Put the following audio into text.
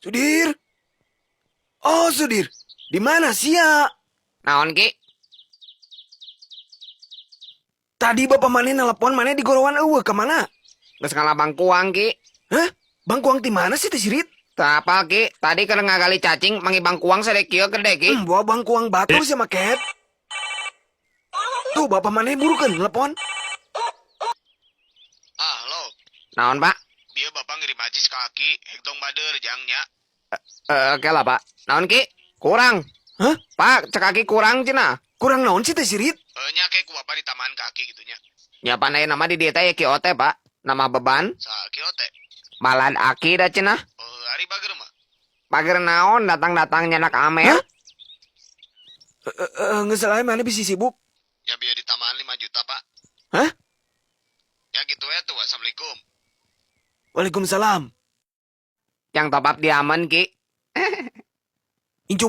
Sudir. Oh, Sudir. Di mana sih ya? Naon ki? Tadi bapak mana nelpon mana di gorowan eueuh ke mana? Geus ngalabang kuang ki. Hah? Bang Kuang di mana sih teh Sirit? Teu apal ki? Tadi keur ngagali cacing mangi bang kuang sade kieu gede ki. Bawa Bang Kuang batu sih maket. Tuh bapak mana burukeun nelpon. Halo, Naon pak? bieu bapak ngirim acis kaki, hekdong bader jangnya. Oke lah pak. Naon ki? Kurang. Hah? Pak, cek kaki kurang cenah. Kurang naon sih teh Sirit? Nya kayak ku bapak di taman kaki gitunya. Nyapan aya nama di dieu teh ya ki ote pak. Nama beban. Sakio teh. Malad aki da cenah. Hari bager mah. Pager naon datang-datang nyanak amel. Hah? Nggak salah mana bisa sibuk. Ya bieu di taman 5 juta, Pak. Hah? Ya gitu ya tuh. Assalamualaikum. Waalaikumsalam. Yang top up diaman ki. Incu